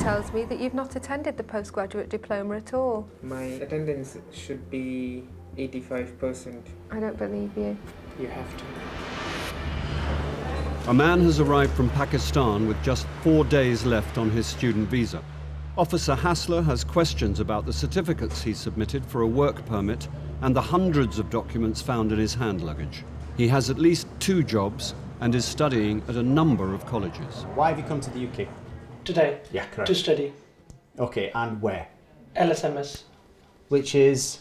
tells me that you've not attended the postgraduate diploma at all. My attendance should be 85%. I don't believe you. You have to. A man has arrived from Pakistan with just 4 days left on his student visa. Officer Hassler has questions about the certificates he submitted for a work permit and the hundreds of documents found in his hand luggage. He has at least 2 jobs and is studying at a number of colleges. Why have you come to the UK? Today? Yeah, correct. To study. Okay, and where? LSMS. Which is?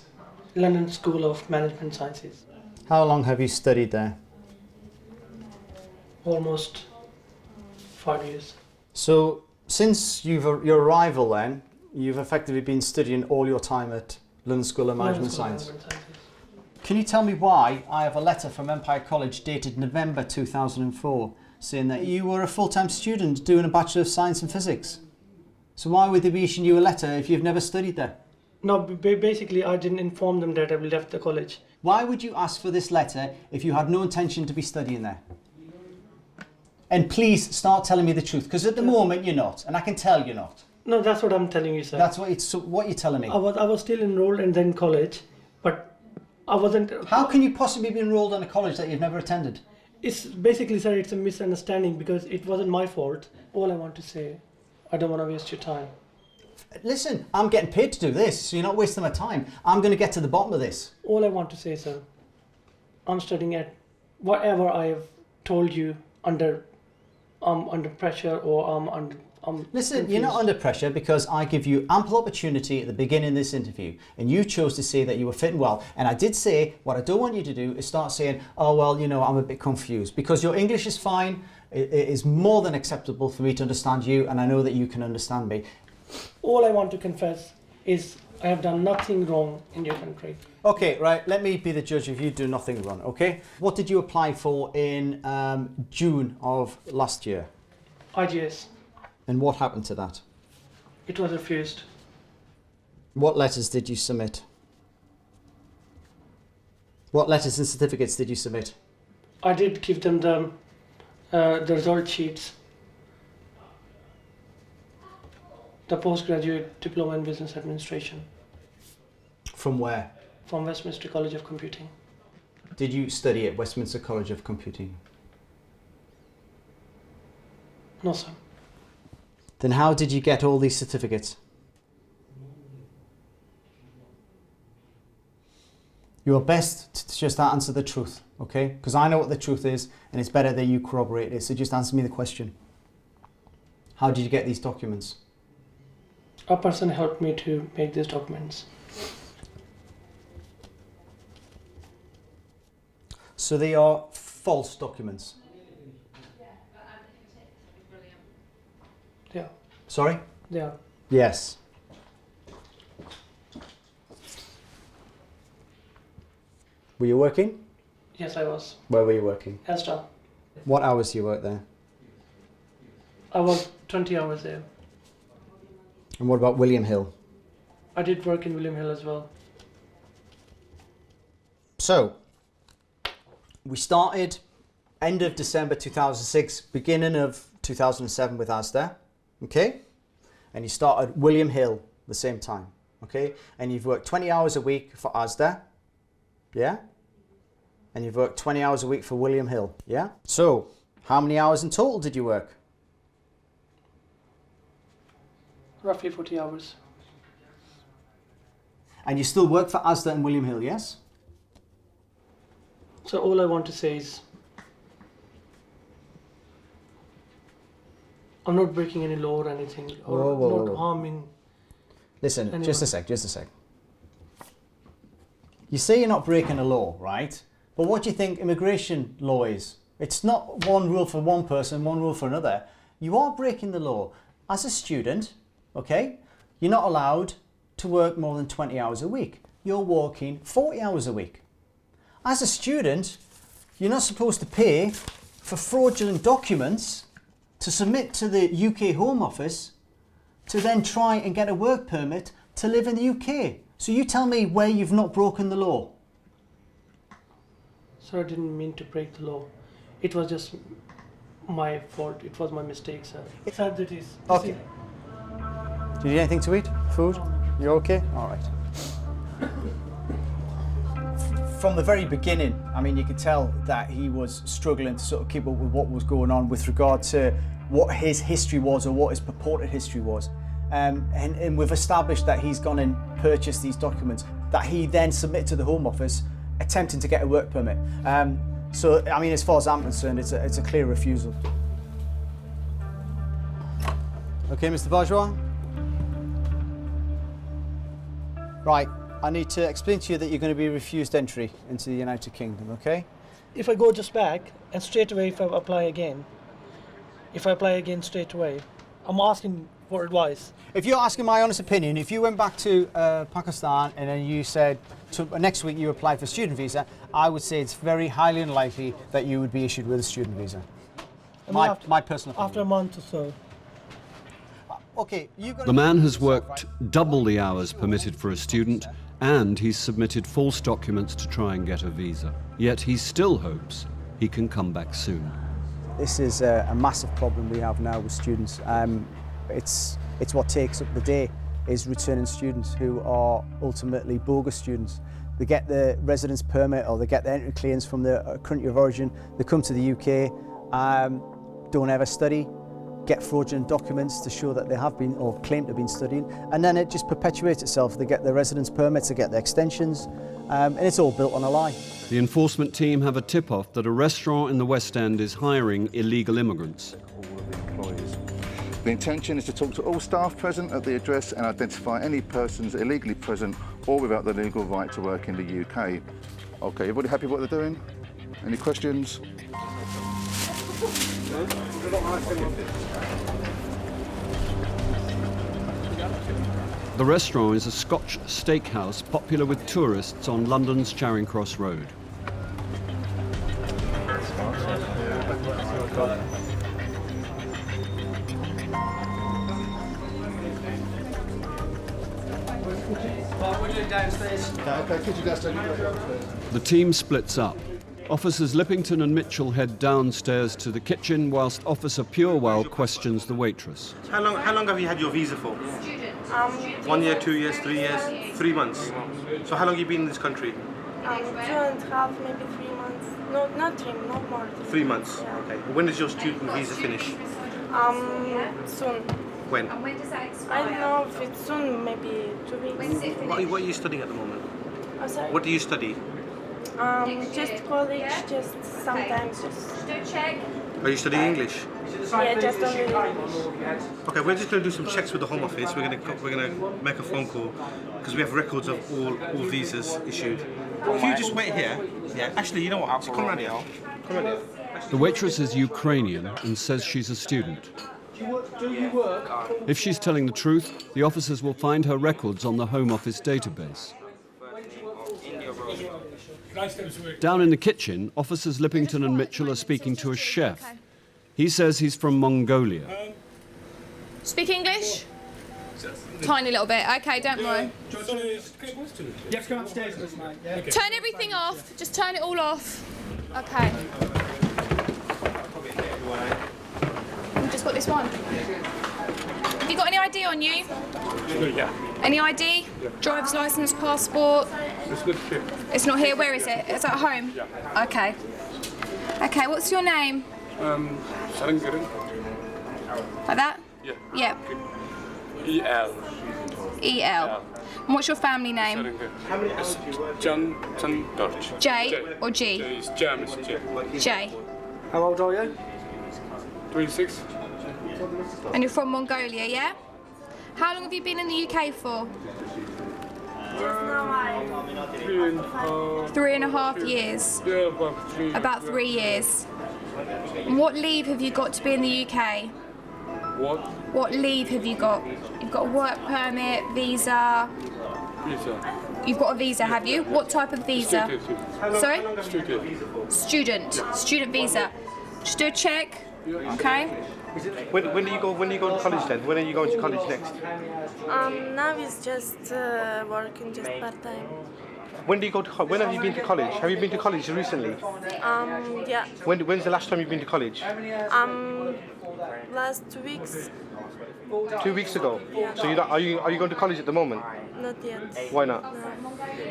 London School of Management Sciences. How long have you studied there? Almost 5 years. So, since your arrival then, you've effectively been studying all your time at London School of Management Science. Can you tell me why I have a letter from Empire College dated November 2004 saying that you were a full-time student doing a Bachelor of Science in Physics? So why would they be issuing you a letter if you've never studied there? No, basically I didn't inform them that I left the college. Why would you ask for this letter if you had no intention to be studying there? And please start telling me the truth, because at the moment you're not, and I can tell you're not. No, that's what I'm telling you, sir. That's what you're telling me. I was still enrolled and then college, but I wasn't. How can you possibly be enrolled in a college that you've never attended? It's basically, sir, it's a misunderstanding because it wasn't my fault. All I want to say, I don't want to waste your time. Listen, I'm getting paid to do this, so you're not wasting my time. I'm going to get to the bottom of this. All I want to say, sir, I'm studying at whatever I have told you under pressure or Listen, confused. you're not under pressure because I give you ample opportunity at the beginning of this interview and you chose to say that you were fitting well. And I did say, what I don't want you to do is start saying, oh, well, you know, I'm a bit confused, because your English is fine. It is more than acceptable for me to understand you, and I know that you can understand me. All I want to confess is I have done nothing wrong in your country. Okay, right, let me be the judge if you do nothing wrong, okay? What did you apply for in June of last year? IGS. And what happened to that? It was refused. What letters did you submit? What letters and certificates did you submit? I did give them the result sheets. The postgraduate diploma in business administration. From where? From Westminster College of Computing. Did you study at Westminster College of Computing? No, sir. Then how did you get all these certificates? You're best to just answer the truth, okay? Because I know what the truth is, and it's better that you corroborate it. So just answer me the question. How did you get these documents? A person helped me to make these documents. So they are false documents? Yeah. Sorry? Yeah. Yes. Were you working? Yes, I was. Where were you working? Astra. What hours do you work there? I worked 20 hours there. And what about William Hill? I did work in William Hill as well. So, we started end of December 2006, beginning of 2007 with Asda, okay? And you started William Hill the same time, okay? And you've worked 20 hours a week for Asda, yeah? And you've worked 20 hours a week for William Hill, yeah? So, how many hours in total did you work? Roughly 40 hours. And you still work for Asda and William Hill, yes? So all I want to say is I'm not breaking any law or anything, or not harming. Listen, anyone. just a sec. You say you're not breaking a law, right? But what do you think immigration law is? It's not one rule for one person, one rule for another. You are breaking the law. As a student, okay, you're not allowed to work more than 20 hours a week. You're working 40 hours a week. As a student, you're not supposed to pay for fraudulent documents to submit to the UK Home Office to then try and get a work permit to live in the UK. So you tell me where you've not broken the law. Sir, I didn't mean to break the law. It was just my fault. It was my mistake, sir. Sir, that is. Okay. Do you need anything to eat? Food? You're okay? All right. From the very beginning, I mean, you could tell that he was struggling to sort of keep up with what was going on with regard to what his history was or what his purported history was. And we've established that he's gone and purchased these documents that he then submitted to the Home Office, attempting to get a work permit. So, I mean, as far as I'm concerned, it's a clear refusal. Okay, Mr. Bourgeois? Right, I need to explain to you that you're going to be refused entry into the United Kingdom, okay? If I go just back and straight away if I apply again straight away, I'm asking for advice. If you're asking my honest opinion, if you went back to Pakistan and then you said next week you apply for a student visa, I would say it's very highly unlikely that you would be issued with a student visa. My personal opinion. After a month or so. Okay, The man has worked double the hours permitted for a student, and he's submitted false documents to try and get a visa. Yet he still hopes he can come back soon. This is a massive problem we have now with students. It's what takes up the day, is returning students who are ultimately bogus students. They get the residence permit or they get the entry clearance from their country of origin, they come to the UK, don't ever study, get fraudulent documents to show that they have been or claim to have been studying, and then it just perpetuates itself. They get their residence permits, they get their extensions, and it's all built on a lie. The enforcement team have a tip-off that a restaurant in the West End is hiring illegal immigrants. The intention is to talk to all staff present at the address and identify any persons illegally present or without the legal right to work in the UK. Okay, everybody happy with what they're doing? Any questions? The restaurant is a Scotch steakhouse popular with tourists on London's Charing Cross Road. The team splits up. Officers Lippington and Mitchell head downstairs to the kitchen whilst Officer Purewell questions the waitress. How long have you had your visa for? 1 year, 2 years, 3 years, 3 months. So how long have you been in this country? 2.5, maybe 3 months. No, not 3, not more. 3 months. Yeah. Okay. When does your student visa finish? Soon. When? I don't know if it's soon, maybe 2 weeks. What are you studying at the moment? Oh, sorry. What do you study? Just college, just sometimes just. Are you studying English? Yeah, just only English. Okay, we're just going to do some checks with the Home Office. We're going to make a phone call because we have records of all visas issued. If you just wait here, yeah. Actually, you know what? Come around here. Come around here. The waitress is Ukrainian and says she's a student. Do you work? If she's telling the truth, the officers will find her records on the Home Office database. Down in the kitchen, Officers Lippington and Mitchell are speaking to a chef. He says he's from Mongolia. Speak English? Tiny little bit. Okay, don't worry. You have to come upstairs with us, mate. Yeah? Okay. Turn everything off. Just turn it all off. Okay. We've just got this one. Have you got any ID on you? Yeah. Any ID? Yeah. Driver's license, passport? It's not here. It's not here. Where is it? It's at home? Yeah. Okay. Okay, what's your name? Sarangaran. Like that? Yeah. Yeah. E.L. E.L. And what's your family name? Sarangaran. John Dodge. J or G? J is Jam is J. J. How old are you? 26. And you're from Mongolia, yeah? How long have you been in the UK for? Just now 3.5 years. Yeah, about 3. About 3 years. And what leave have you got to be in the UK? What? What leave have you got? You've got a work permit, visa. Visa. You've got a visa, have you? What type of visa? Sorry? Student. Student visa. Just do a check. Okay. When do you go to college then? When are you going to college next? now it's just working just part time. When do you go to when have you been to college? Have you been to college recently? Yeah. When's the last time you've been to college? Last 2 weeks. 2 weeks ago. So are you going to college at the moment? Not yet. Why not? No.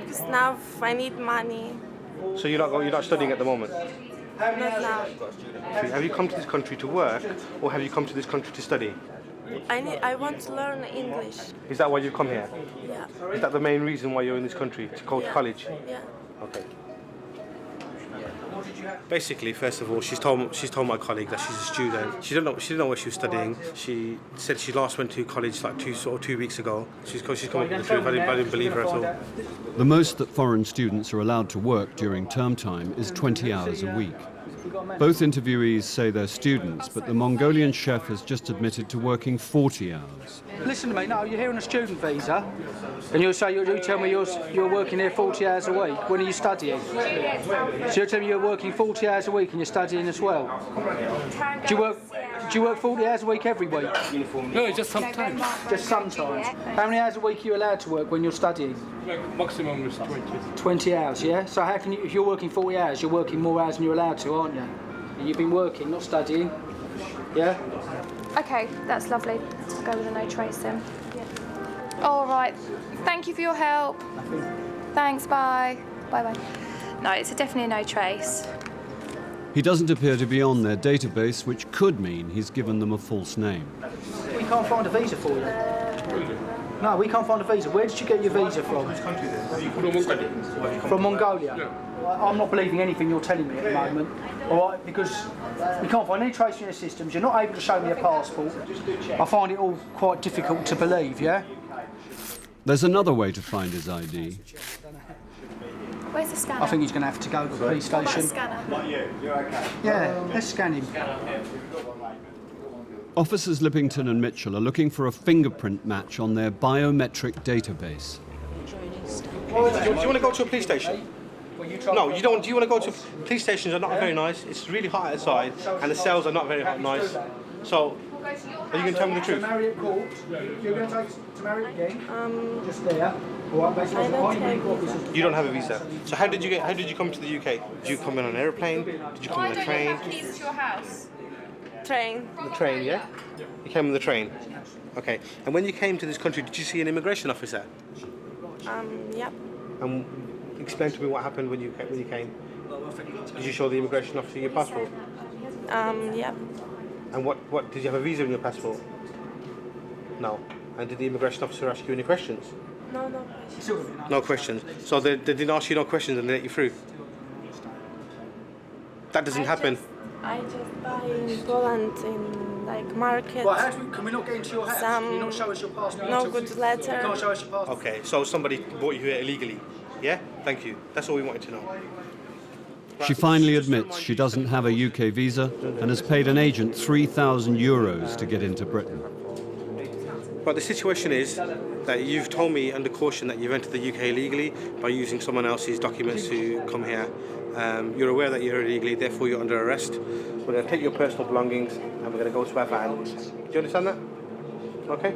Because now I need money. So you're not studying at the moment? Not now. Have you come to this country to work, or have you come to this country to study? I want to learn English. Is that why you've come here? Yeah. Is that the main reason why you're in this country, to go to college? Yeah. Okay. Basically, first of all, she's told my colleague that she's a student. She didn't know where she was studying. She said she last went to college like 2 weeks ago. She's come up with the truth. I didn't believe her at all. The most that foreign students are allowed to work during term time is 20 hours a week. Both interviewees say they're students, but the Mongolian chef has just admitted to working 40 hours. Listen to me, no, you're here on a student visa, and you tell me you're working here 40 hours a week. When are you studying? So you're telling me you're working 40 hours a week and you're studying as well? Do you work 40 hours a week every week? No, just sometimes. Just sometimes. How many hours a week are you allowed to work when you're studying? Maximum is 20. 20 hours, yeah? So how can you, if you're working 40 hours, you're working more hours than you're allowed to, aren't you? And you've been working, not studying, yeah? Okay, that's lovely. Let's go with a no trace then. All right. Thank you for your help. Thanks, bye. Bye-bye. No, it's definitely a no trace. He doesn't appear to be on their database, which could mean he's given them a false name. We can't find a visa for you. No, we can't find a visa. Where did you get your visa from? From Mongolia? Yeah. I'm not believing anything you're telling me at the moment, all right? Because we can't find any trace in your systems. You're not able to show me a passport. I find it all quite difficult to believe, yeah? There's another way to find his ID. Where's the scanner? I think he's going to have to go to the police station. What about a scanner? Not you. You're okay. Yeah, let's scan him. Officers Lippington and Mitchell are looking for a fingerprint match on their biometric database. Do you want to go to a police station? No, you don't. Do you want to go to police stations? Are not very nice. It's really hot outside, and the cells are not very nice. So, are you going to tell me the truth? Marriott Court. You're going to take to Marriott again? Just there. You don't have a visa. So how did you come to the UK? Did you come in on an airplane? Did you come on a train? Why don't you have keys to your house? Train. The train, yeah? You came on the train. Okay. And when you came to this country, did you see an immigration officer? Yep. And explain to me what happened when you came. Did you show the immigration officer your passport? Yep. And what did you have a visa in your passport? No. And did the immigration officer ask you any questions? No questions. No questions. So they didn't ask you no questions and they let you through? That doesn't happen. I just buy in Poland in like market. Well, can we not get into your house? Can you not show us your passport? No good letter. You can't show us your passport. Okay, so somebody brought you here illegally. Yeah? Thank you. That's all we wanted to know. She finally admits she doesn't have a UK visa and has paid an agent €3,000 to get into Britain. But the situation is that you've told me under caution that you've entered the UK illegally by using someone else's documents to come here. You're aware that you're illegally, therefore you're under arrest. We're going to take your personal belongings and we're going to go to our van. Do you understand that? Okay?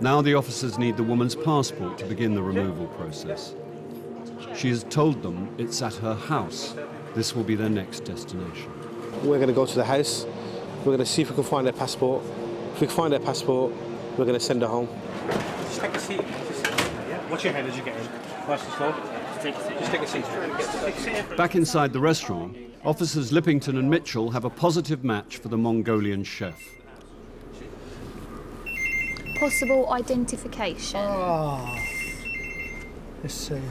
Now the officers need the woman's passport to begin the removal process. She has told them it's at her house. This will be their next destination. We're going to go to the house. We're going to see if we can find their passport. If we can find their passport, we're going to send her home. Just take a seat. What's your head as you get in? Nice and slow. Just take a seat. Back inside the restaurant, officers Lippington and Mitchell have a positive match for the Mongolian chef. Possible identification. Oh. Let's see.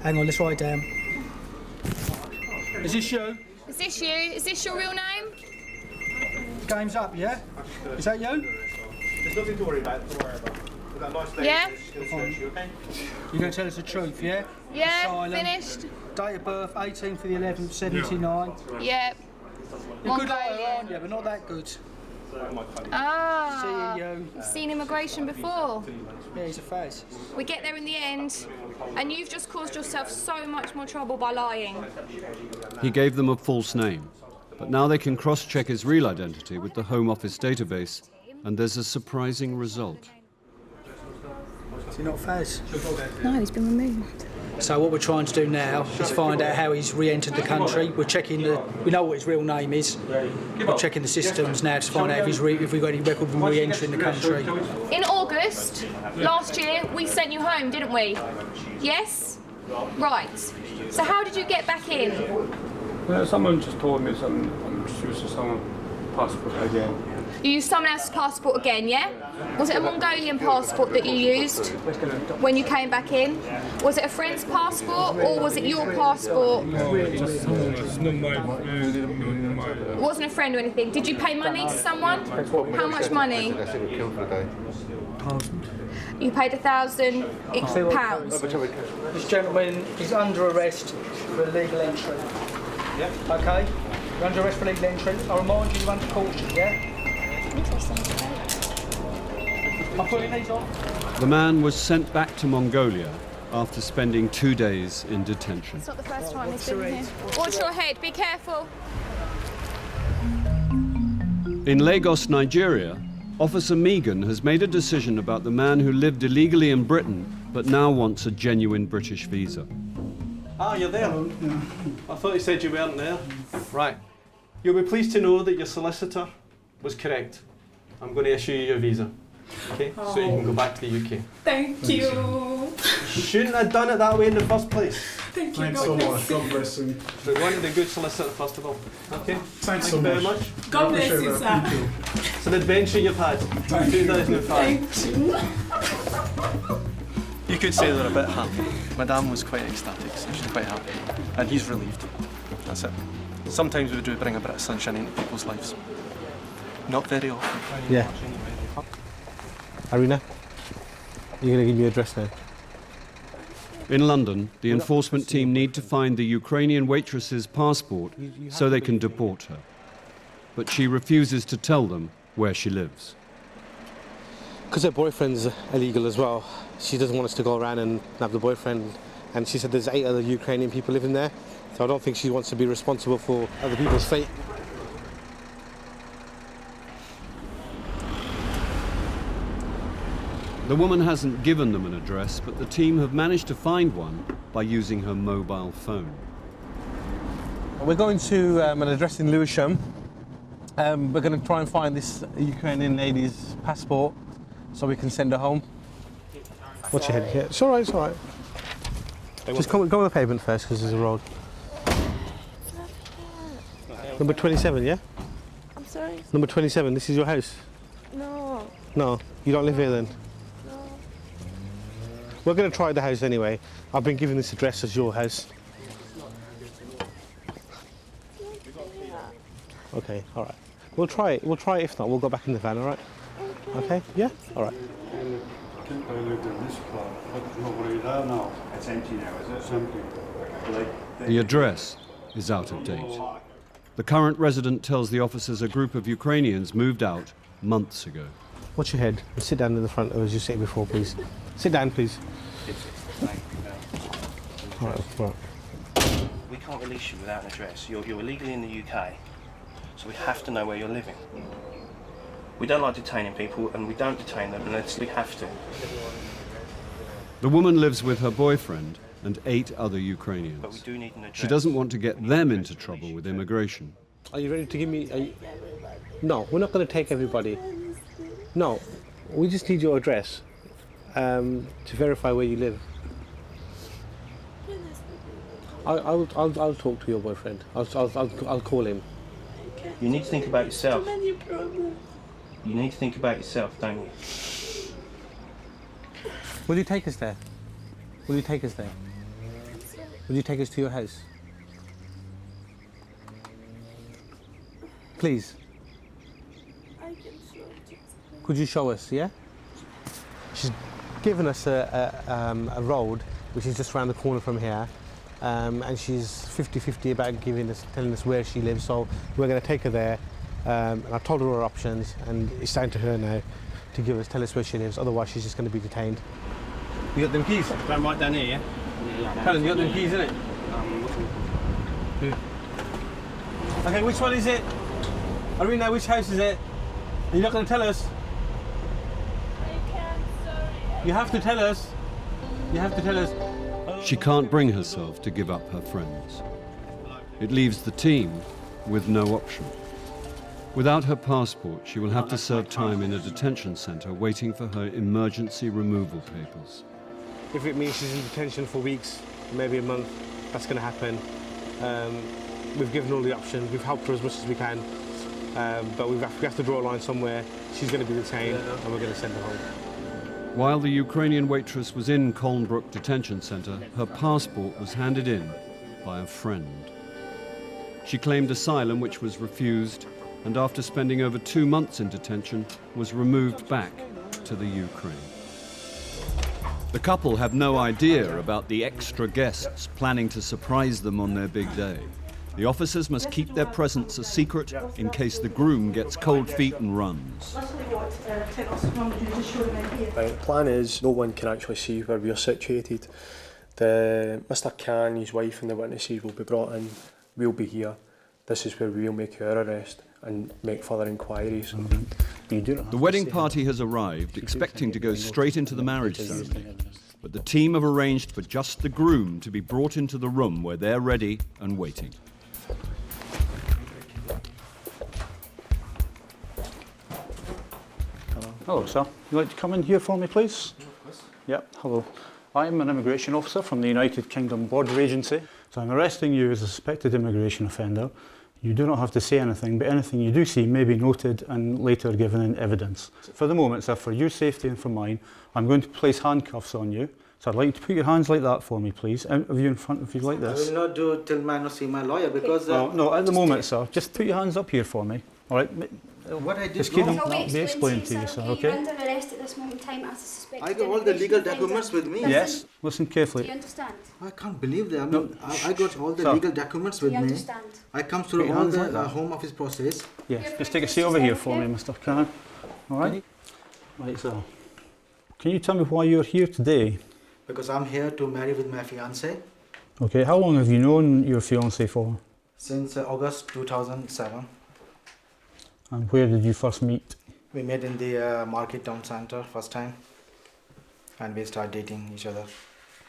Hang on, let's write it down. Is this you? Is this you? Is this your real name? Game's up, yeah? Is that you? There's nothing to worry about. Don't worry about. With that nice lady, Yeah? she'll search you, okay? You're going to tell us the truth, yeah? Yeah, Asylum. finished. Date of birth, 18th of the 11th, 79. Yeah. You're good, Mongolian. aren't you? But not that good. Ah. CEO. You've seen immigration before. Yeah, he's a face. We get there in the end, and you've just caused yourself so much more trouble by lying. He gave them a false name, but now they can cross-check his real identity with the Home Office database, and there's a surprising result. Is he not Faz? No, he's been removed. So what we're trying to do now is find out how he's re-entered the country. We're checking we know what his real name is. We're checking the systems now to find out if we've got any record of him re-entering the country. In August last year, we sent you home, didn't we? Yes? Right. So how did you get back in? Someone just told me I'm just using someone's passport again. You used someone else's passport again, yeah? Was it a Mongolian passport that you used when you came back in? Was it a friend's passport or was it your passport? Just someone's, not mine. It wasn't a friend or anything. Did you pay money to someone? How much money? You paid £1,000. This gentleman is under arrest for illegal entry. Yeah. Okay? You're under arrest for illegal entry. I remind you, you're under caution, yeah? I'm putting these on. The man was sent back to Mongolia after spending 2 days in detention. It's not the first time he's been here. Watch your head, be careful. In Lagos, Nigeria, Officer Megan has made a decision about the man who lived illegally in Britain but now wants a genuine British visa. Ah, you're there. I thought you said you weren't there. Right. You'll be pleased to know that your solicitor was correct. I'm going to issue you your visa. Okay? So you can go back to the UK. Thank you. Shouldn't have done it that way in the first place. Thank you. Thanks so much. God bless you. We wanted a good solicitor first of all. Okay? Thank you very much. God bless you, sir. It's an adventure you've had. 2005. Thank you. You could say they're a bit happy. Madame was quite ecstatic, so she's quite happy. And he's relieved. That's it. Sometimes we do bring a bit of sunshine into people's lives. Not very often. Yeah. Arena, you're going to give me your address now. In London, the enforcement team need to find the Ukrainian waitress's passport so they can deport her. But she refuses to tell them where she lives. Because her boyfriend's illegal as well. She doesn't want us to go around and have the boyfriend. And she said there's 8 other Ukrainian people living there. So I don't think she wants to be responsible for other people's fate. The woman hasn't given them an address, but the team have managed to find one by using her mobile phone. We're going to an address in Lewisham. We're going to try and find this Ukrainian lady's passport so we can send her home. What's your head? Yeah, it's all right, it's all right. Just go on the pavement first because there's a road. Number 27, yeah? I'm sorry? Number 27, this is your house? No. No, you don't live here then? We're going to try the house anyway. I've been given this address as your house. Okay, all right. We'll try it. We'll try it. If not, we'll go back in the van, all right? Okay? Yeah? All right. I think I lived in this flat, but nobody there now. It's empty now, is it? It's empty. The address is out of date. The current resident tells the officers a group of Ukrainians moved out months ago. What's your head? Sit down in the front as you sitting before, please. Sit down, please. All right, all right. We can't release you without an address. You're illegally in the UK, so we have to know where you're living. We don't like detaining people, and we don't detain them unless we have to. The woman lives with her boyfriend and 8 other Ukrainians. But we do need an address. She doesn't want to get them into trouble with immigration. Are you ready to give me... No, we're not going to take everybody. No, we just need your address to verify where you live. I'll talk to your boyfriend. I'll call him. You need to think about yourself. You need to think about yourself, don't you? Will you take us there? Will you take us there? Will you take us to your house? Please. Could you show us, yeah? She's given us a road, which is just around the corner from here, and she's 50-50 about telling us where she lives, so we're going to take her there. And I've told her our options, and it's down to her now to tell us where she lives, otherwise she's just going to be detained. You got them keys? I'm right down here, yeah? Helen, you got them keys, innit? Okay, which one is it? Arena, which house is it? You're not going to tell us? I can't, sorry. You have to tell us. You have to tell us. She can't bring herself to give up her friends. It leaves the team with no option. Without her passport, she will have to serve time in a detention centre waiting for her emergency removal papers. If it means she's in detention for weeks, maybe a month, that's going to happen. We've given her the option, we've helped her as much as we can, but we have to draw a line somewhere. She's going to be detained and we're going to send her home. While the Ukrainian waitress was in Colnbrook Detention Centre, her passport was handed in by a friend. She claimed asylum, which was refused, and after spending over 2 months in detention, was removed back to the Ukraine. The couple have no idea about the extra guests planning to surprise them on their big day. The officers must keep their presence a secret in case the groom gets cold feet and runs. The plan is no one can actually see where we are situated. Mr. Khan, his wife and the witnesses will be brought in. We'll be here. This is where we'll make our arrest and make further inquiries. The wedding party has arrived, expecting to go straight into the marriage ceremony. But the team have arranged for just the groom to be brought into the room where they're ready and waiting. Hello, sir. You'd like to come in here for me, please? Yep, hello. I'm an immigration officer from the United Kingdom Border Agency. So I'm arresting you as a suspected immigration offender. You do not have to say anything, but anything you do see may be noted and later given in evidence. For the moment, sir, for your safety and for mine, I'm going to place handcuffs on you. So I'd like you to put your hands like that for me, please. Out of you in front of you like this. I will not do till I see my lawyer because... no, at the moment, sir, just put your hands up here for me. All right? What I did Just wrong. be explained to you, sir, okay? You're under arrest at this moment in time as a suspected. I got all the legal documents with me. Yes, listen carefully. Do you understand? I can't believe that. I mean, I got all the Sir. legal documents with Do you me. understand? I come Put through your all hands the like that. Home Office process. Yes, just take a seat over here for me, Mr. Khan. All right? Right, so. Can you tell me why you're here today? Because I'm here to marry with my fiancée Okay, how long have you known your fiancée for? since August 2007. And where did you first meet? We met in the Market Town Centre first time, and we started dating each other.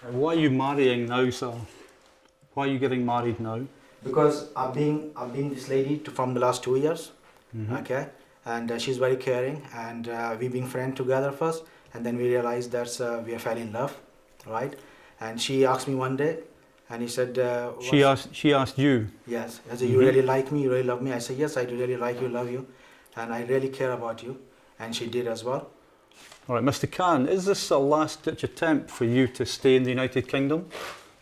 Why are you marrying now, sir? Why are you getting married now? Because I've been this lady from the last 2 years, okay, and she's very caring, and we've been friends together first, and then we realized that we fell in love, right? And she asked me one day, and he said, She asked you? Yes. I said, you really like me, you really love me? I said, yes, I do really like you, love you, and I really care about you, and she did as well. All right, Mr. Khan, is this a last-ditch attempt for you to stay in the United Kingdom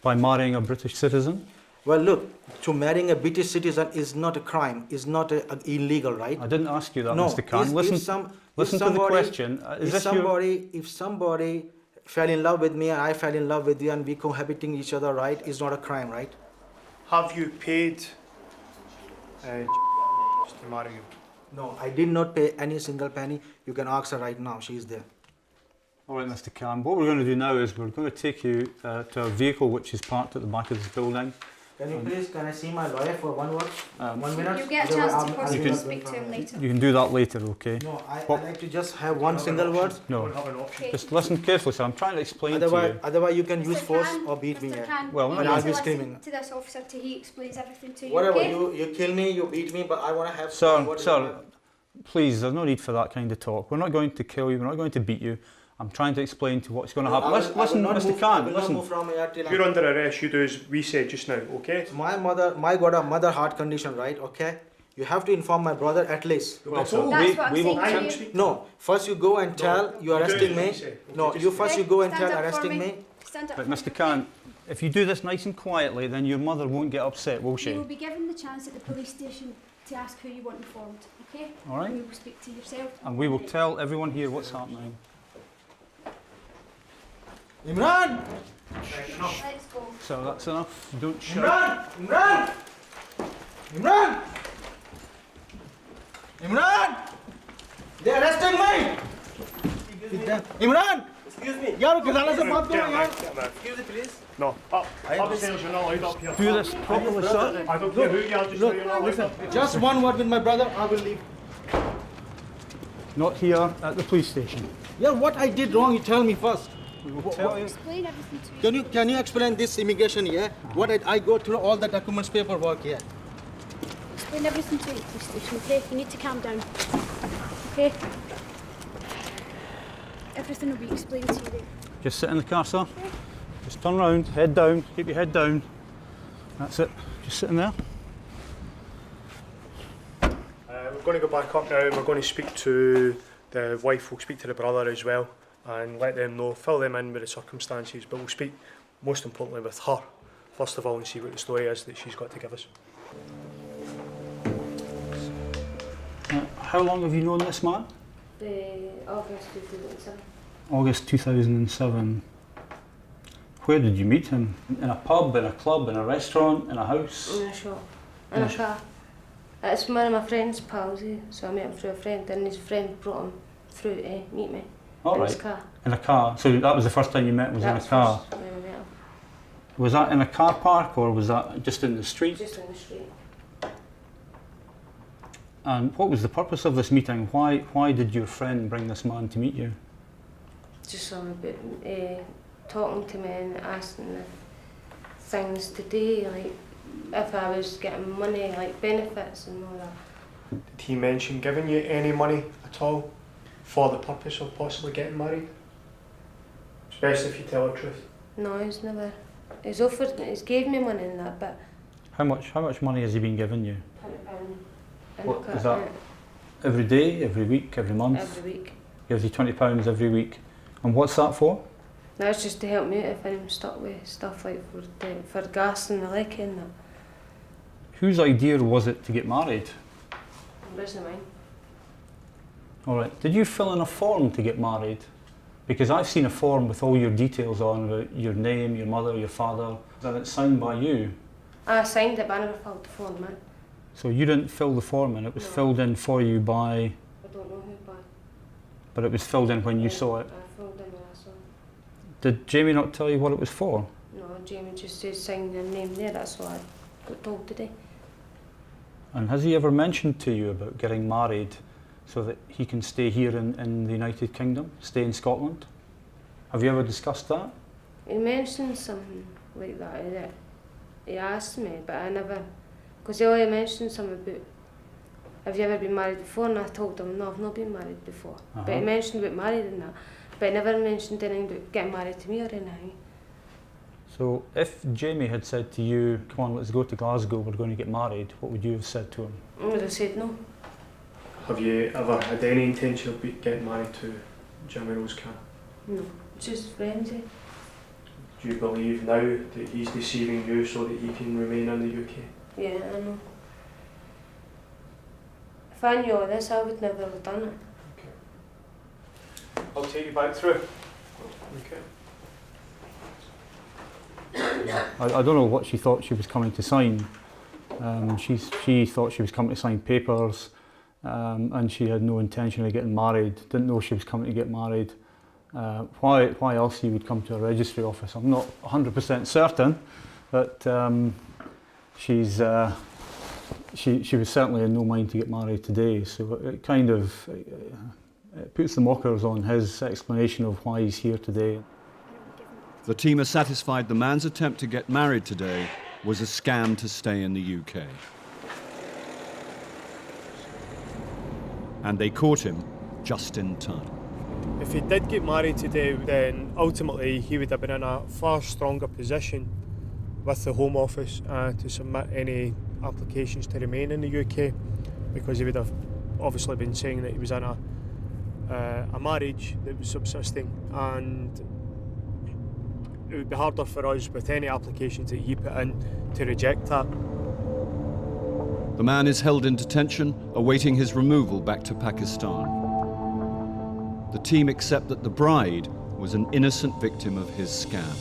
by marrying a British citizen? Well, look, to marrying a British citizen is not a crime, is not illegal, right? I didn't ask you that, no, Mr. Khan. Listen to the question. If somebody fell in love with me and I fell in love with you and we cohabiting each other, right, is not a crime, right? Have you paid just to marry you? No, I did not pay any single penny. You can ask her right now, she is there. All right, Mr. Khan, what we're going to do now is we're going to take you to a vehicle which is parked at the back of this building. Can I see my lawyer for 1 word? 1 minute? You get a chance to possibly speak to him later. You can do that later, okay? No, I'd like to just have one single word. No, just listen carefully, sir. I'm trying to explain to you. Otherwise you can use force or beat me. Well, and I'll be screaming. To this officer till he explains everything to you. Whatever, okay? you kill me, you beat me, but I want to have Sir, please, there's no need for that kind of talk. We're not going to kill you, we're not going to beat you. I'm trying to explain to what's going to happen. Listen, Mr. Khan, listen. If you're under arrest, you do as we said just now, okay? My got a mother heart condition, right? Okay? You have to inform my brother at least. Well, so no, first you go and tell you're arresting me. No, you go and tell arresting me. But Mr. Khan, if you do this nice and quietly, then your mother won't get upset, will she? You will be given the chance at the police station to ask who you want informed, okay? All right. And we will speak to yourself. And we will tell everyone here what's happening. Imran! Let's go. So that's enough. Don't shout. Imran! Imran! Imran! They're arresting me! Imran! Excuse me. यार गजाला से बात करो यार. Excuse me, please. No. Upstairs, you're not allowed up here. Do this properly, sir. I don't care who you are, just so you're not allowed up here. Just 1 word with my brother, I will leave. Not here, at the police station. Yeah, what I did wrong, you tell me first. Explain everything to me. Can you explain this immigration here? What I go through all the documents, paperwork here. Explain everything to me, police station, okay? You need to calm down. Okay? Everything will be explained to you there. Just sit in the car, sir. Just turn around, head down, keep your head down. That's it. Just sit in there. We're going to go back up now and we're going to speak to the wife, we'll speak to the brother as well and let them know, fill them in with the circumstances, but we'll speak most importantly with her first of all and see what the story is that she's got to give us. How long have you known this man? August 2007. August 2007. Where did you meet him? In a pub, in a club, in a restaurant, in a house? In a shop. In a car. It's one of my friend's pals, so I met him through a friend, and his friend brought him through to meet me in his car. In a car. So that was the first time you met, was in a car? First when I met him. Was that in a car park or was that just in the street? Just in the street. And what was the purpose of this meeting? Why did your friend bring this man to meet you? Just something about talking to me and asking the things to do, like if I was getting money, like benefits and all that. Did he mention giving you any money at all for the purpose of possibly getting married? Especially if you tell the truth. No, he's never. He's offered, he's gave me money in that, but How much money has he been giving you? £20. What is that? Every day, every week, every month? Every week. Gives you £20 every week. And what's that for? That's just to help me out if I'm stuck with stuff like for gas and the lecky and that. Whose idea was it to get married? It wasn't mine. Alright, did you fill in a form to get married? Because I've seen a form with all your details on, about your name, your mother, your father, and it's signed by you. I signed it, but I never filled the form in. So you didn't fill the form in, it was filled in for you by... I don't know who by. But it was filled in when you saw it. I filled in when I saw it. Did Jamie not tell you what it was for? No, Jamie just said sign your name there, that's what I got told today. And has he ever mentioned to you about getting married so that he can stay here in the United Kingdom, stay in Scotland? Have you ever discussed that? He mentioned something like that. He asked me, but I never, because he only mentioned something about, have you ever been married before? And I told him, no, I've not been married before. But he mentioned about married and that, but he never mentioned anything about getting married to me or anything. So if Jamie had said to you, come on, let's go to Glasgow, we're going to get married, what would you have said to him? I would have said no. Have you ever had any intention of getting married to Jimmy Rosecan? No, just friends. Do you believe now that he's deceiving you so that he can remain in the UK? Yeah, I know. If I knew all this, I would never have done it. Okay. I'll take you back through. Okay. I don't know what she thought she was coming to sign. She thought she was coming to sign papers and she had no intention of getting married, didn't know she was coming to get married. Why else you would come to a registry office, I'm not 100% certain, but she was certainly in no mind to get married today, so it kind of it puts the mockers on his explanation of why he's here today. The team are satisfied the man's attempt to get married today was a scam to stay in the UK. And they caught him just in time. If he did get married today, then ultimately he would have been in a far stronger position with the Home Office to submit any applications to remain in the UK, because he would have obviously been saying that he was in a marriage that was subsisting, and it would be harder for us with any applications that he put in to reject that. The man is held in detention, awaiting his removal back to Pakistan. The team accept that the bride was an innocent victim of his scam.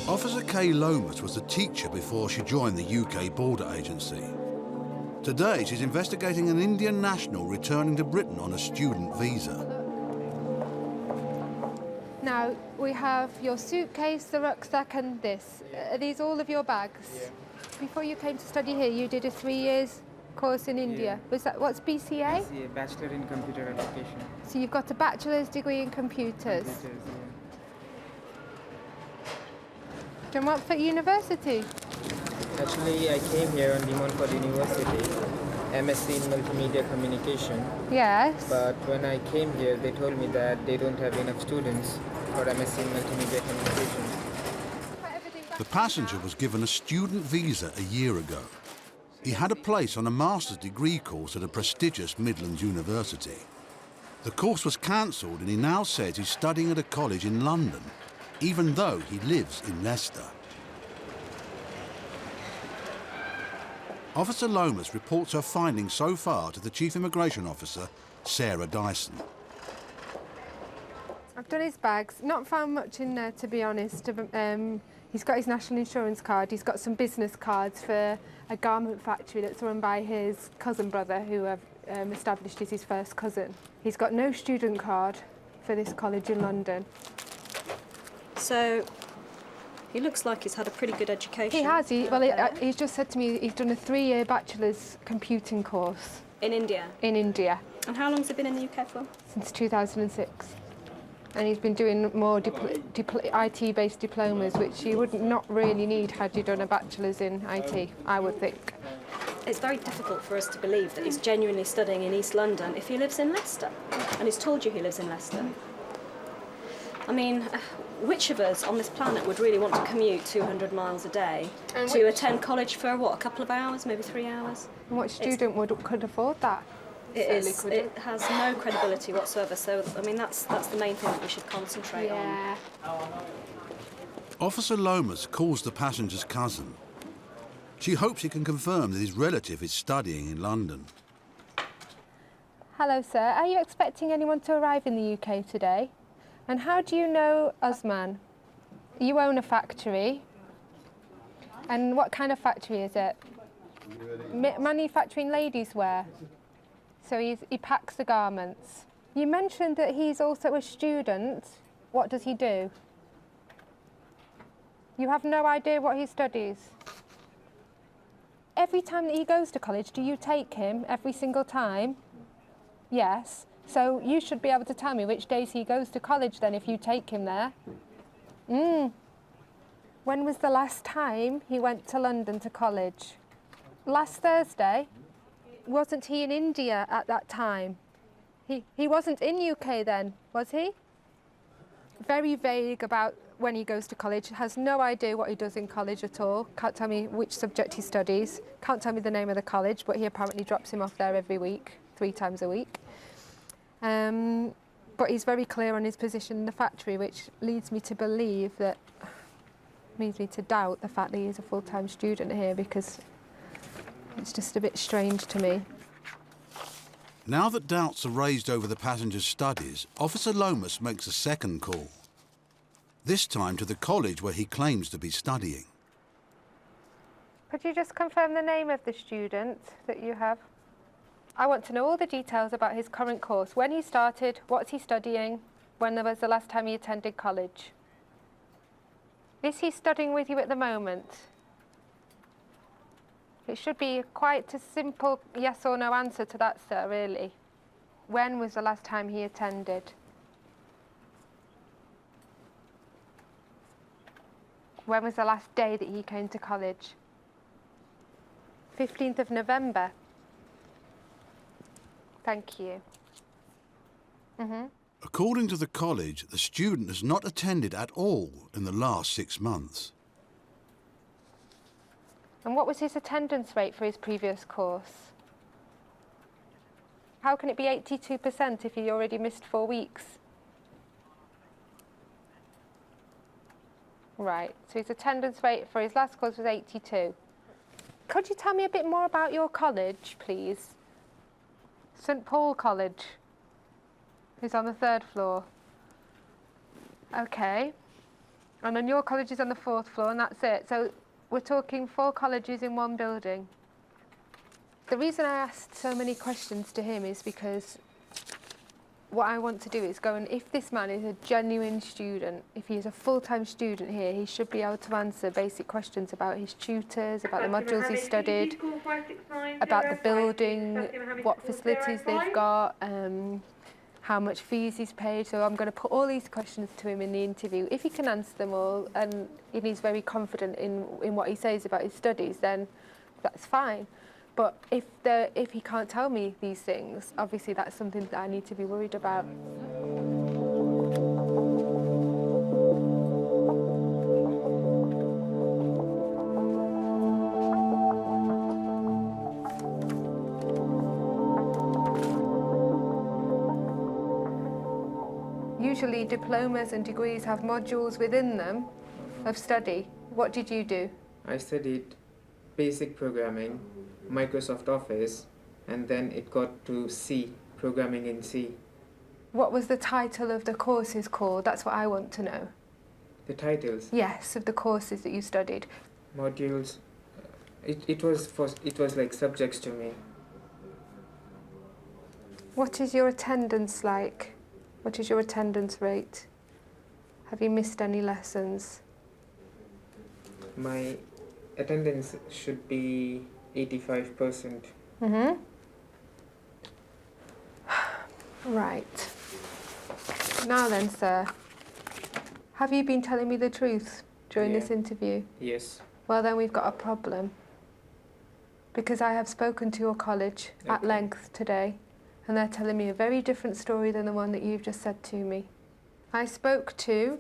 Officer Kay Lomas was a teacher before she joined the UK Border Agency. Today, she's investigating an Indian national returning to Britain on a student visa. Now, we have your suitcase, the rucksack and this. Are these all of your bags? Yeah. Before you came to study here, you did a 3 years course in India. Yeah. Was that, what's BCA? BCA, Bachelor in Computer Application. So you've got a bachelor's degree in computers. And what for university? Actually, I came here on Deportation University, MSc in Multimedia Communication. Yes. But when I came here, they told me that they don't have enough students for MSc in Multimedia Communication. The passenger was given a student visa a year ago. He had a place on a master's degree course at a prestigious Midlands university. The course was cancelled and he now says he's studying at a college in London, even though he lives in Leicester. Officer Lomas reports her findings so far to the Chief Immigration Officer, Sarah Dyson. I've done his bags, not found much in there to be honest. He's got his national insurance card, he's got some business cards for a garment factory that's run by his cousin brother, who I've established is his first cousin. He's got no student card for this college in London. So, he looks like he's had a pretty good education. He has, he's just said to me he's done a 3-year bachelor's computing course. In India? In India. And how long's he been in the UK for? Since 2006. And he's been doing more IT-based diplomas, which you would not really need had you done a bachelor's in IT, I would think. It's very difficult for us to believe that he's genuinely studying in East London if he lives in Leicester. And he's told you he lives in Leicester. I mean, which of us on this planet would really want to commute 200 miles a day to attend college for, what, a couple of hours, maybe 3 hours? And what student could afford that? It has no credibility whatsoever, so, I mean, that's the main thing that we should concentrate on. Officer Lomas calls the passenger's cousin. She hopes he can confirm that his relative is studying in London. Hello, sir. Are you expecting anyone to arrive in the UK today? And how do you know Usman? You own a factory. And what kind of factory is it? Manufacturing ladies' wear. So he packs the garments. You mentioned that he's also a student. What does he do? You have no idea what he studies. Every time that he goes to college, do you take him every single time? Yes. So you should be able to tell me which days he goes to college then if you take him there. When was the last time he went to London to college? Last Thursday? Wasn't he in India at that time? He wasn't in UK then, was he? Very vague about when he goes to college, has no idea what he does in college at all, can't tell me which subject he studies, can't tell me the name of the college, but he apparently drops him off there every week, 3 times a week. But he's very clear on his position in the factory, which leads me to believe that, leads me to doubt the fact that he's a full-time student here, because it's just a bit strange to me. Now that doubts are raised over the passenger's studies, Officer Lomas makes a second call. This time to the college where he claims to be studying. Could you just confirm the name of the student that you have? I want to know all the details about his current course, when he started, what's he studying, when was the last time he attended college. Is he studying with you at the moment? It should be quite a simple yes or no answer to that, sir, really. When was the last time he attended? When was the last day that he came to college? 15th of November. Thank you. According to the college, the student has not attended at all in the last 6 months. And what was his attendance rate for his previous course? How can it be 82% if he already missed 4 weeks? Right, so his attendance rate for his last course was 82. Could you tell me a bit more about your college, please? St Paul College, who's on the 3rd floor. Okay. And then your college is on the 4th floor, and that's it. So we're talking 4 colleges in one building. The reason I asked so many questions to him is because what I want to do is go and, if this man is a genuine student, if he is a full-time student here, he should be able to answer basic questions about his tutors, about the modules he studied, about the building, what facilities they've got, how much fees he's paid. So I'm going to put all these questions to him in the interview. If he can answer them all and he's very confident in what he says about his studies, then that's fine. But if he can't tell me these things, obviously that's something that I need to be worried about. Usually diplomas and degrees have modules within them of study. What did you do? I studied basic programming, Microsoft Office, and then it got to C, programming in C. What was the title of the courses called? That's what I want to know. The titles? Yes, of the courses that you studied. Modules. It was like subjects to me. What is your attendance like? What is your attendance rate? Have you missed any lessons? My attendance should be 85%. Mm-hmm. Right. Now then, sir, have you been telling me the truth during this interview? Yes. Well, then we've got a problem. Because I have spoken to your college at length today, and they're telling me a very different story than the one that you've just said to me. I spoke to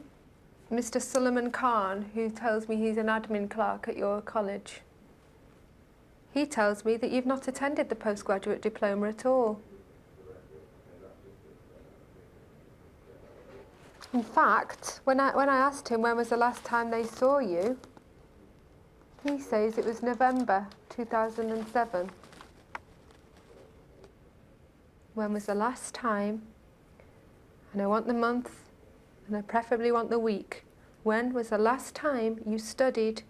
Mr. Suleiman Khan, who tells me he's an admin clerk at your college. He tells me that you've not attended the postgraduate diploma at all. In fact, when I asked him when was the last time they saw you, he says it was November 2007. When was the last time, and I want the month, and I preferably want the week, when was the last time you studied,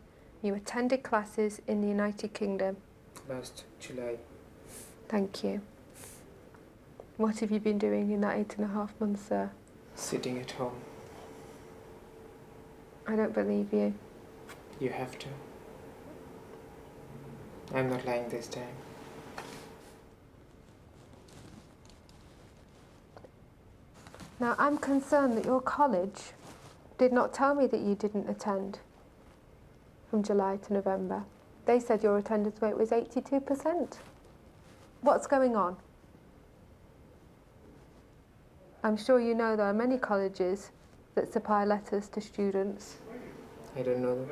you attended classes in the United Kingdom? Last July. Thank you. What have you been doing in that 8.5 months, sir? Sitting at home. I don't believe you. You have to. I'm not lying this time. Now, I'm concerned that your college did not tell me that you didn't attend from July to November. They said your attendance rate was 82%. What's going on? I'm sure you know there are many colleges that supply letters to students. I don't know.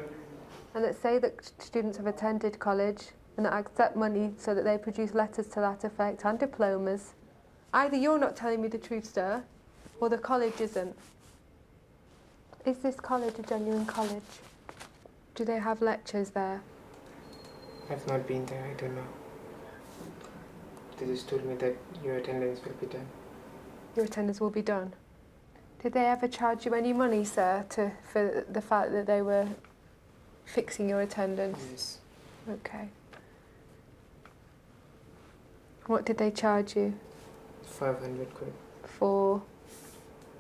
And that say that students have attended college and that accept money so that they produce letters to that effect and diplomas. Either you're not telling me the truth, sir, or the college isn't. Is this college a genuine college? Do they have lectures there? I've not been there, I don't know. They just told me that your attendance will be done. Your attendance will be done. Did they ever charge you any money, sir, for the fact that they were fixing your attendance? Yes. Okay. What did they charge you? 500 quid. For?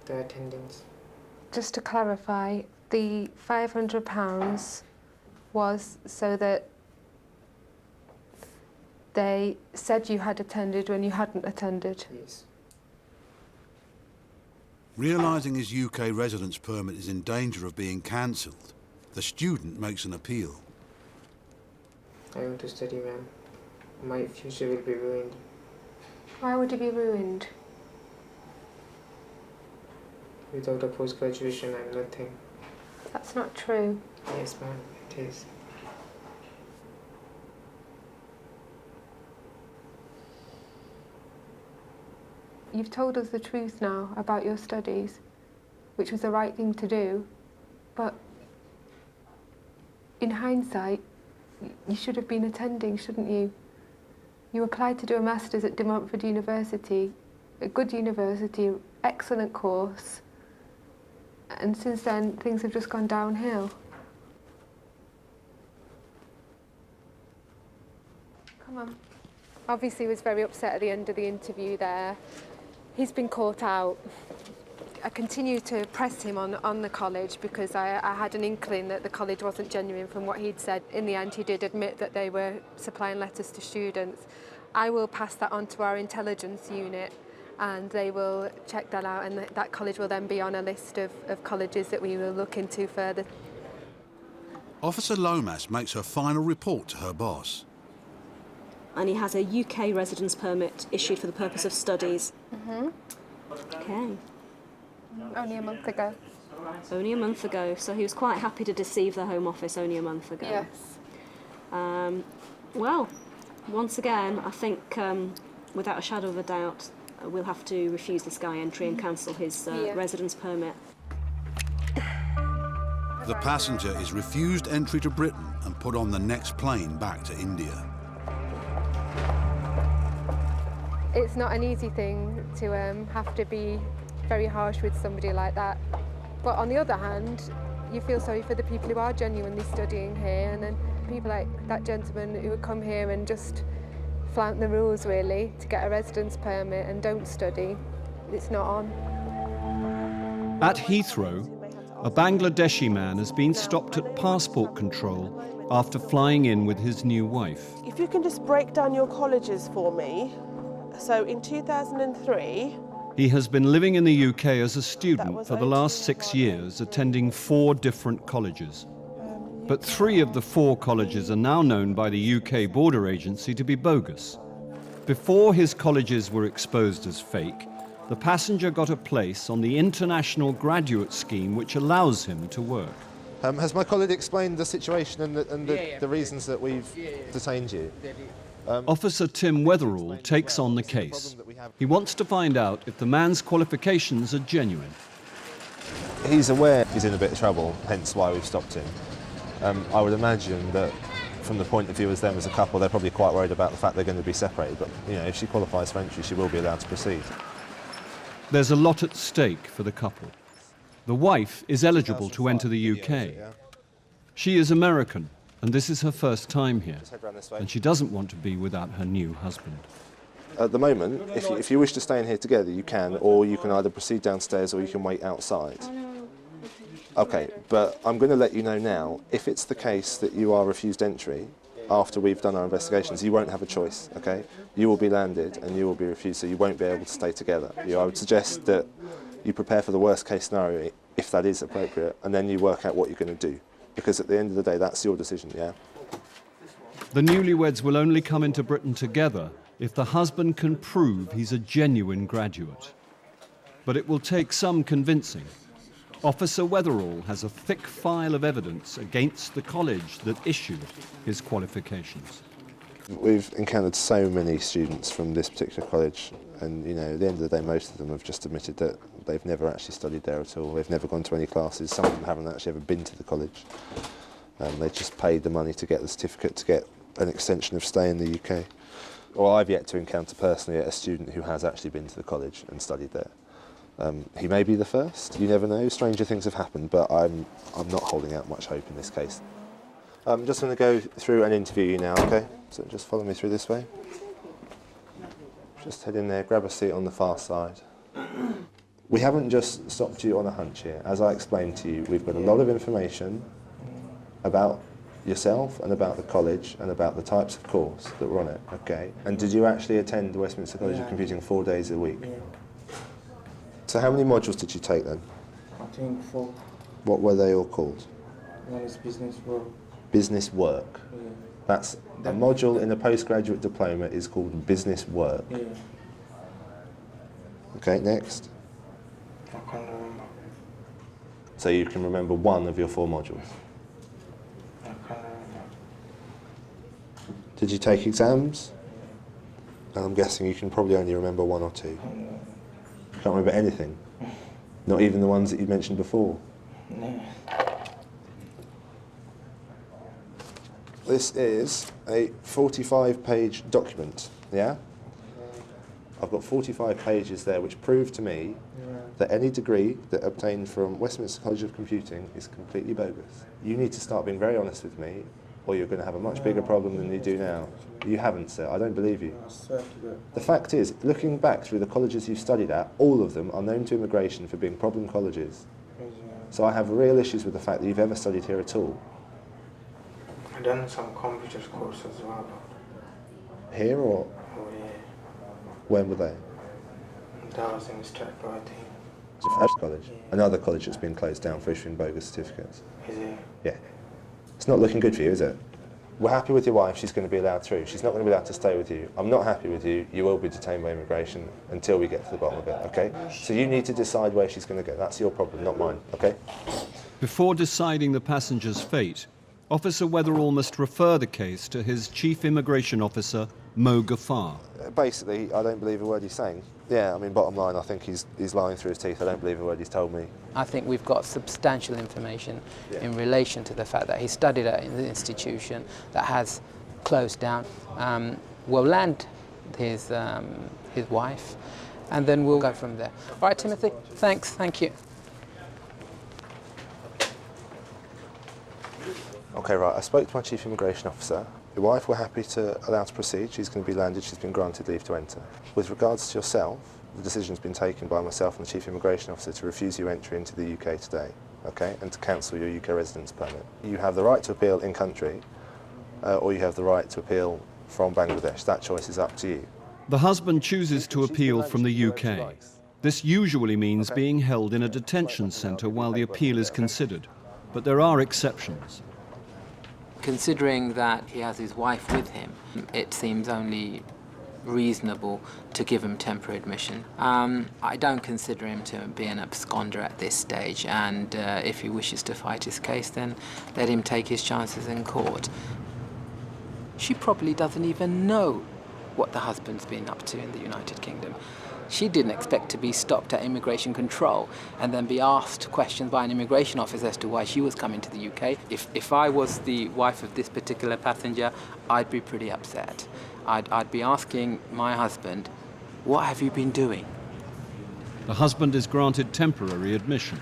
The attendance. Just to clarify, the £500 was so that they said you had attended when you hadn't attended? Yes. Realising his UK residence permit is in danger of being cancelled, the student makes an appeal. I want to study, ma'am. My future will be ruined. Why would it be ruined? Without a post-graduation, I'm nothing. That's not true. Yes, ma'am, it is. You've told us the truth now about your studies, which was the right thing to do, but in hindsight, you should have been attending, shouldn't you? You applied to do a master's at De Montfort University, a good university, excellent course, and since then things have just gone downhill. Come on. Obviously he was very upset at the end of the interview there. He's been caught out. I continued to press him on the college because I had an inkling that the college wasn't genuine from what he'd said. In the end, he did admit that they were supplying letters to students. I will pass that on to our intelligence unit and they will check that out, and that college will then be on a list of colleges that we will look into further. Officer Lomas makes her final report to her boss. And he has a UK residence permit issued for the purpose of studies. Okay. Only a month ago. Only a month ago, so he was quite happy to deceive the Home Office only a month ago. Yes. Well, once again, I think without a shadow of a doubt, we'll have to refuse this guy entry and cancel his residence permit. The passenger is refused entry to Britain and put on the next plane back to India. It's not an easy thing to have to be very harsh with somebody like that. But on the other hand, you feel sorry for the people who are genuinely studying here, and then people like that gentleman who would come here and just flout the rules, really, to get a residence permit and don't study. It's not on. At Heathrow, a Bangladeshi man has been stopped at passport control after flying in with his new wife. If you can just break down your colleges for me. So in 2003... He has been living in the UK as a student for the last 6 years, attending 4 different colleges. But 3 of the 4 colleges are now known by the UK Border Agency to be bogus. Before his colleges were exposed as fake, the passenger got a place on the international graduate scheme which allows him to work. Has my colleague explained the situation and the reasons that we've detained you? Officer Tim Weatherall takes on the case. He wants to find out if the man's qualifications are genuine. He's aware he's in a bit of trouble, hence why we've stopped him. I would imagine that from the point of view as them as a couple, they're probably quite worried about the fact they're going to be separated, but you know, if she qualifies for entry, she will be allowed to proceed. There's a lot at stake for the couple. The wife is eligible to enter the UK. She is American, and this is her first time here, and she doesn't want to be without her new husband. At the moment, if you wish to stay in here together, you can, or you can either proceed downstairs or you can wait outside. Okay, but I'm going to let you know now, if it's the case that you are refused entry after we've done our investigations, you won't have a choice, okay? You will be landed and you will be refused, so you won't be able to stay together. I would suggest that you prepare for the worst case scenario, if that is appropriate, and then you work out what you're going to do. Because at the end of the day, that's your decision, yeah? The newlyweds will only come into Britain together if the husband can prove he's a genuine graduate. But it will take some convincing. Officer Weatherall has a thick file of evidence against the college that issued his qualifications. We've encountered so many students from this particular college, and you know, at the end of the day, most of them have just admitted that they've never actually studied there at all. They've never gone to any classes. Some of them haven't actually ever been to the college. They just paid the money to get the certificate to get an extension of stay in the UK. Well, I've yet to encounter personally a student who has actually been to the college and studied there. He may be the first. You never know. Stranger things have happened, but I'm not holding out much hope in this case. I'm just going to go through and interview you now, okay? So just follow me through this way. Just head in there, grab a seat on the far side. We haven't just stopped you on a hunch here. As I explained to you, we've got a lot of information about yourself and about the college and about the types of course that were on it, okay? And did you actually attend Westminster College of Computing 4 days a week? Yeah. So how many modules did you take then? I think 4. What were they all called? One is business work. Business work. Yeah. That's a module in a postgraduate diploma is called business work. Yeah. Okay, next. I can't remember. So you can remember one of your 4 modules. I can't remember. Did you take exams? And I'm guessing you can probably only remember 1 or 2. Can't remember anything? Not even the ones that you mentioned before? No. This is a 45-page document, yeah? I've got 45 pages there which prove to me that any degree that obtained from Westminster College of Computing is completely bogus. You need to start being very honest with me, or you're going to have a much bigger problem than you do now. You haven't, sir. I don't believe you. The fact is, looking back through the colleges you've studied at, all of them are known to immigration for being problem colleges. So I have real issues with the fact that you've ever studied here at all. I've done some computer courses as well. Here or? Oh, yeah. When were they? That was in Stratford. First college. Another college that's been closed down for issuing bogus certificates. Is it? Yeah. It's not looking good for you, is it? We're happy with your wife, she's going to be allowed through. She's not going to be allowed to stay with you. I'm not happy with you, you will be detained by immigration until we get to the bottom of it, okay? So you need to decide where she's going to go. That's your problem, not mine, okay? Before deciding the passenger's fate, Officer Weatherall must refer the case to his Chief Immigration Officer, Mo Ghaffar. Basically, I don't believe a word he's saying. Yeah, I mean, bottom line, I think he's lying through his teeth. I don't believe a word he's told me. I think we've got substantial information in relation to the fact that he studied at an institution that has closed down. We'll land his wife, and then we'll go from there. All right, Timothy, thanks, thank you. Okay, right, I spoke to my Chief Immigration Officer. Your wife, we're happy to allow to proceed. She's going to be landed, she's been granted leave to enter. With regards to yourself, the decision's been taken by myself and the Chief Immigration Officer to refuse you entry into the UK today, okay, and to cancel your UK residence permit. You have the right to appeal in country, or you have the right to appeal from Bangladesh. That choice is up to you. The husband chooses to appeal from the UK. This usually means being held in a detention centre while the appeal is considered, but there are exceptions. Considering that he has his wife with him, it seems only reasonable to give him temporary admission. I don't consider him to be an absconder at this stage, and if he wishes to fight his case, then let him take his chances in court. She probably doesn't even know what the husband's been up to in the United Kingdom. She didn't expect to be stopped at immigration control and then be asked questions by an immigration officer as to why she was coming to the UK. If I was the wife of this particular passenger, I'd be pretty upset. I'd be asking my husband, what have you been doing? The husband is granted temporary admission,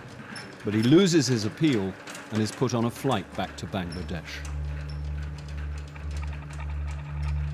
but he loses his appeal and is put on a flight back to Bangladesh.